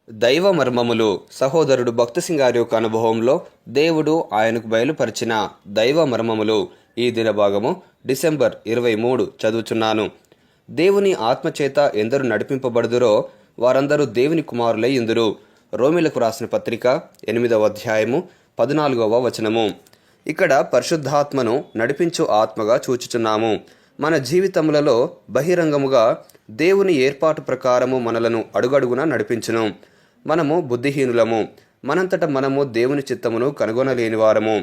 దైవ మర్మములు సహోదరుడు భక్తసింగ్ గారి యొక్క అనుభవంలో దేవుడు ఆయనకు బయలుపరిచిన దైవ మర్మములు ఈ దిన భాగము డిసెంబర్ 23 చదువుచున్నాను. దేవుని ఆత్మచేత ఎందరు నడిపింపబడుదురో వారందరూ దేవుని కుమారులై ఇందురు. రోమిలకు రాసిన పత్రిక 8వ అధ్యాయము 14వ వచనము. ఇక్కడ పరిశుద్ధాత్మను నడిపించు ఆత్మగా చూచుచున్నాము. మన జీవితములలో బహిరంగముగా దేవుని ఏర్పాటు ప్రకారము మనలను అడుగడుగున నడిపించును. మనము బుద్ధిహీనులము, మనంతట మనము దేవుని చిత్తమును కనుగొనలేని వారము.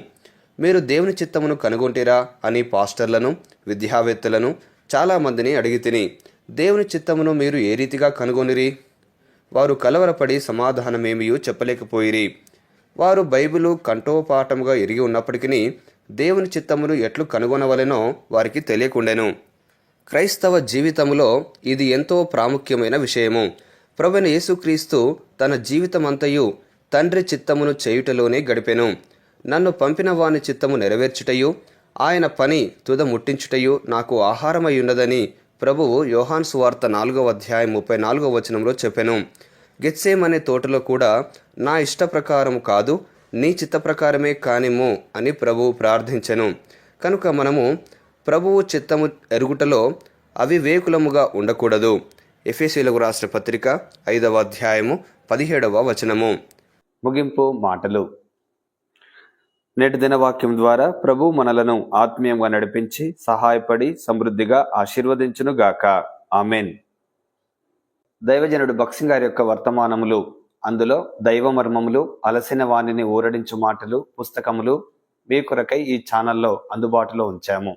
మీరు దేవుని చిత్తమును కనుగొంటిరా అని పాస్టర్లను, విద్యావేత్తలను చాలామందిని అడిగి తిని, దేవుని చిత్తమును మీరు ఏ రీతిగా కనుగొనిరి? వారు కలవరపడి సమాధానమేమియూ చెప్పలేకపోయిరి. వారు బైబిలు కంఠోపాఠముగా ఎరిగి ఉన్నప్పటికీ దేవుని చిత్తమును ఎట్లు కనుగొనవలెనో వారికి తెలియకుండెను. క్రైస్తవ జీవితములో ఇది ఎంతో ప్రాముఖ్యమైన విషయము. ప్రభువైన యేసుక్రీస్తు తన జీవితమంతయు తండ్రి చిత్తమును చేయుటలోనే గడిపెను. నన్ను పంపిన వాని చిత్తము నెరవేర్చుటయు ఆయన పని తుద ముట్టించుటయు నాకు ఆహారమై ఉన్నదని ప్రభువు యోహాను సువార్త 4వ అధ్యాయం 34వ వచనంలో చెప్పెను. గెత్సేమనే తోటలో కూడా నా ఇష్ట ప్రకారము కాదు, నీ చిత్త ప్రకారమే కానిమ్ము అని ప్రభువు ప్రార్థించెను. కనుక మనము ప్రభువు చిత్తము ఎరుగుటలో అవివేకులముగా ఉండకూడదు. ఎఫెసీయులకు రాసిన పత్రిక 5వ అధ్యాయము 17వ వచనము. ముగింపు మాటలు. నేటి దినవాక్యం ద్వారా ప్రభు మనలను ఆత్మీయంగా నడిపించి సహాయపడి సమృద్ధిగా ఆశీర్వదించునుగాక. ఆమెన్. దైవజనుడు భక్సింగ్ గారి యొక్క వర్తమానములు, అందులో దైవ మర్మములు, అలసిన వాణిని ఊరడించు మాటలు పుస్తకములు మీ కొరకై ఈ ఛానల్లో అందుబాటులో ఉంచాము.